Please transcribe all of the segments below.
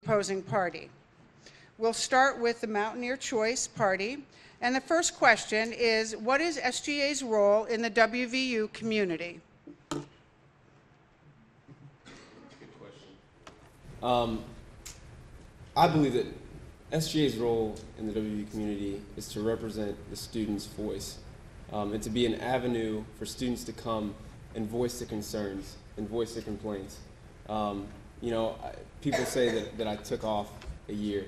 opposing party. We'll start with the Mountaineer Choice Party. And the first question is, what is SGA's role in the WVU community? Good question. I believe that SGA's role in the WVU community is to represent the student's voice and to be an avenue for students to come and voice their concerns and voice their complaints. People say that I took off a year.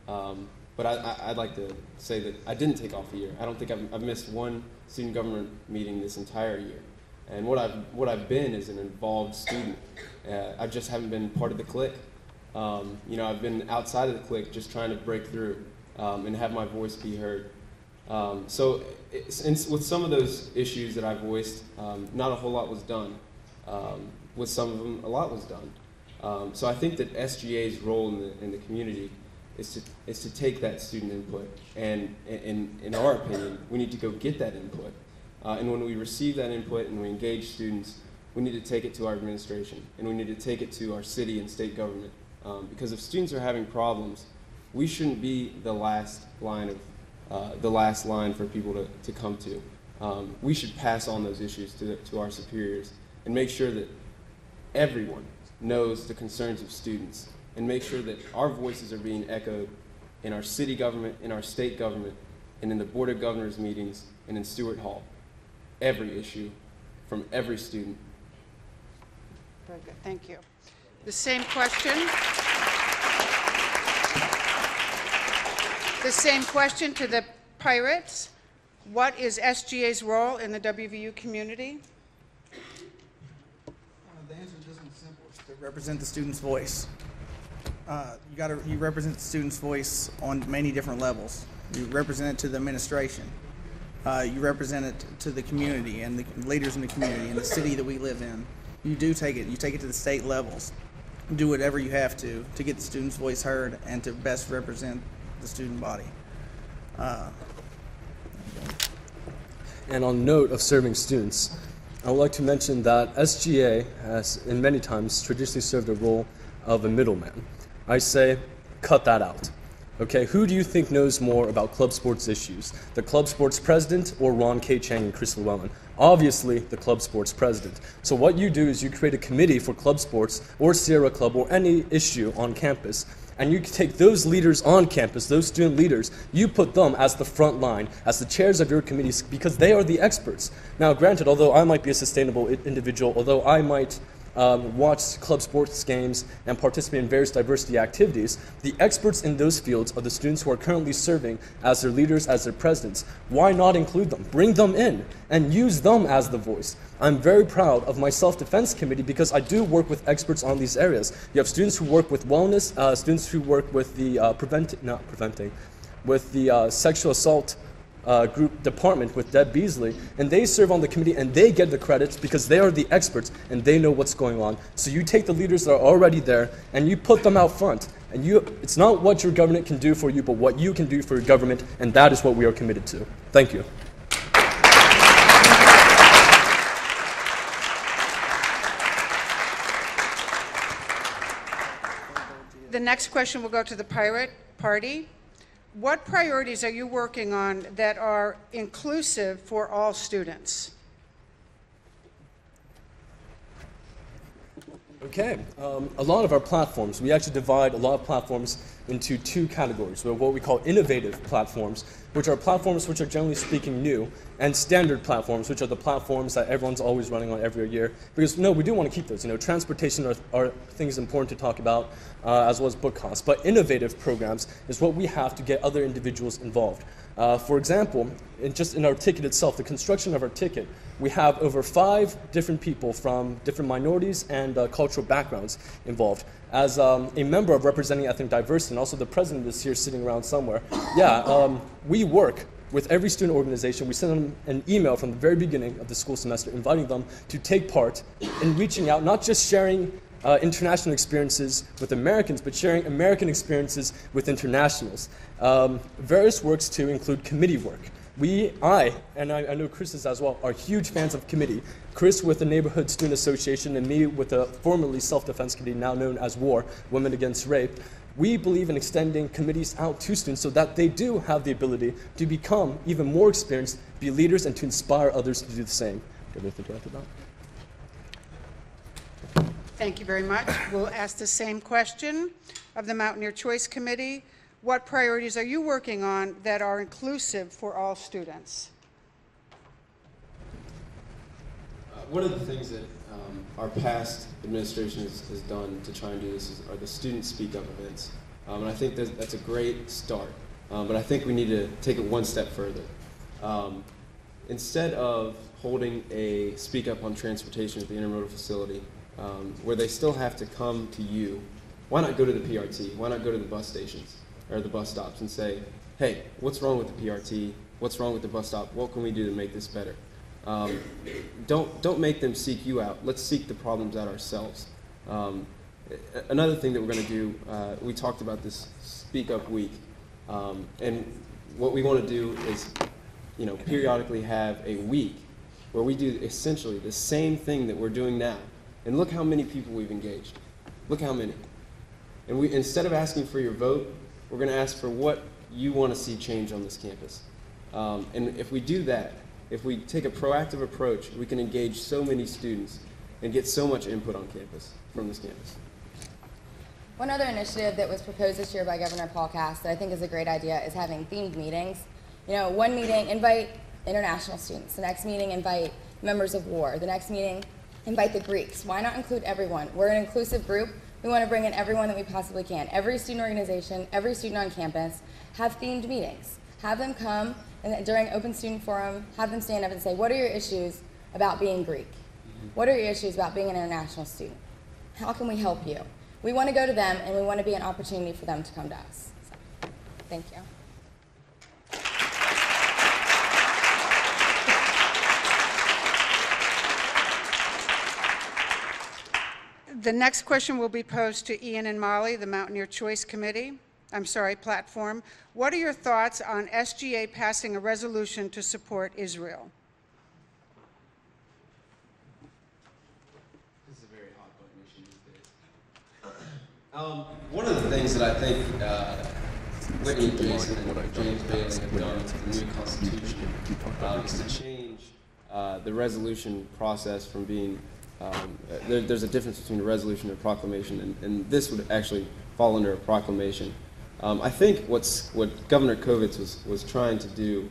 But I'd like to say that I didn't take off a year. I don't think I've missed one student government meeting this entire year. And what I've been is an involved student. I just haven't been part of the clique. I've been outside of the clique just trying to break through and have my voice be heard. With some of those issues that I voiced, not a whole lot was done. With some of them, a lot was done. So I think that SGA's role in the community is to take that student input, and in our opinion, we need to go get that input. And when we receive that input and we engage students, we need to take it to our administration, and we need to take it to our city and state government. Because if students are having problems, we shouldn't be the last line for people to come to. We should pass on those issues to our superiors and make sure that everyone knows the concerns of students, and make sure that our voices are being echoed in our city government, in our state government, and in the Board of Governors meetings, and in Stewart Hall. Every issue from every student. Very good, thank you. The same question. The same question to the Pirates. What is SGA's role in the WVU community? The answer is just simple. It's to represent the student's voice. You represent the student's voice on many different levels. You represent it to the administration. You represent it to the community and the leaders in the community and the city that we live in. You take it to the state levels. Do whatever you have to get the student's voice heard and to best represent the student body. And on note of serving students, I would like to mention that SGA has, in many times, traditionally served a role of a middleman. I say, cut that out. Okay, who do you think knows more about club sports issues? The club sports president or Ron K. Chang and Chris Llewellyn? Obviously, the club sports president. So what you do is you create a committee for club sports or Sierra Club or any issue on campus, and you take those leaders on campus, those student leaders, you put them as the front line, as the chairs of your committees, because they are the experts. Now, granted, although I might be a sustainable individual, although I might watch club sports games and participate in various diversity activities, the experts in those fields are the students who are currently serving as their leaders, as their presidents. Why not include them? Bring them in and use them as the voice. I'm very proud of my self-defense committee because I do work with experts on these areas. You have students who work with wellness, students who work with the sexual assault group department with Deb Beasley, and they serve on the committee and they get the credits because they are the experts and they know what's going on. So you take the leaders that are already there and you put them out front, and it's not what your government can do for you, but what you can do for your government, and that is what we are committed to. Thank you. The next question will go to the Pirate Party. What priorities are you working on that are inclusive for all students? Okay, a lot of our platforms, we actually divide a lot of platforms into two categories. We have what we call innovative platforms, which are platforms which are generally speaking new, and standard platforms, which are the platforms that everyone's always running on every year. Because no, we do want to keep those. Transportation are things important to talk about, as well as book costs. But innovative programs is what we have to get other individuals involved. For example, just in our ticket itself, the construction of our ticket, we have over 5 different people from different minorities and cultural backgrounds involved. As a member of representing ethnic diversity, and also the president is here sitting around somewhere, we work with every student organization. We send them an email from the very beginning of the school semester inviting them to take part in reaching out, not just sharing international experiences with Americans, but sharing American experiences with internationals. Various works to include committee work. I know Chris is as well, are huge fans of committee. Chris with the Neighborhood Student Association and me with the formerly Self-Defense Committee, now known as WAR, Women Against Rape. We believe in extending committees out to students so that they do have the ability to become even more experienced, be leaders, and to inspire others to do the same. Do you have anything to add to that? Thank you very much. We'll ask the same question of the Mountaineer Choice Committee. What priorities are you working on that are inclusive for all students? One of the things that our past administration has done to try and do this are the student speak up events. And I think that's a great start. But I think we need to take it one step further. Instead of holding a speak up on transportation at the intermodal facility, where they still have to come to you, why not go to the PRT? Why not go to the bus stations or the bus stops and say, hey, what's wrong with the PRT? What's wrong with the bus stop? What can we do to make this better? Don't make them seek you out. Let's seek the problems out ourselves. Another thing that we're going to do, we talked about this Speak Up Week, and what we want to do is, periodically have a week where we do essentially the same thing that we're doing now. And look how many people we've engaged. Look how many. And we, instead of asking for your vote, we're going to ask for what you want to see change on this campus. And if we do that, if we take a proactive approach, we can engage so many students and get so much input on campus, from this campus. One other initiative that was proposed this year by Governor Paul Cass that I think is a great idea is having themed meetings. One meeting, invite international students. The next meeting, invite members of war. The next meeting, invite the Greeks. Why not include everyone? We're an inclusive group. We want to bring in everyone that we possibly can. Every student organization, every student on campus, have themed meetings. Have them come, and during Open Student Forum, have them stand up and say, what are your issues about being Greek? What are your issues about being an international student? How can we help you? We want to go to them, and we want to be an opportunity for them to come to us. So, thank you. The next question will be posed to Ian and Molly, the Mountaineer Choice Platform. What are your thoughts on SGA passing a resolution to support Israel? This is a very hot button issue these days. One of the things that I think Whitney and Jason and James Bailey have done with the new Constitution is to change the resolution process from being there's a difference between a resolution and a proclamation, and this would actually fall under a proclamation. I think what Governor Kovitz was trying to do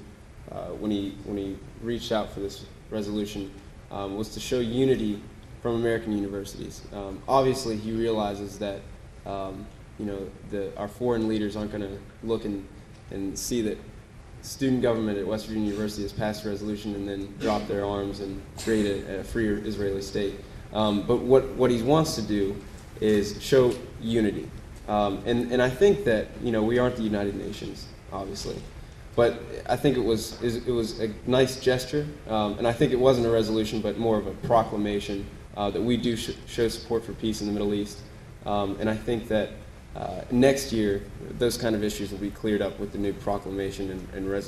when he reached out for this resolution was to show unity from American universities. Obviously, he realizes that our foreign leaders aren't going to look and see that student government at West Virginia University has passed a resolution and then drop their arms and create a free Israeli state. But what he wants to do is show unity. And I think that we aren't the United Nations, obviously, but I think it was a nice gesture, and I think it wasn't a resolution, but more of a proclamation that we do show support for peace in the Middle East. And I think that next year those kind of issues will be cleared up with the new proclamation and resolution.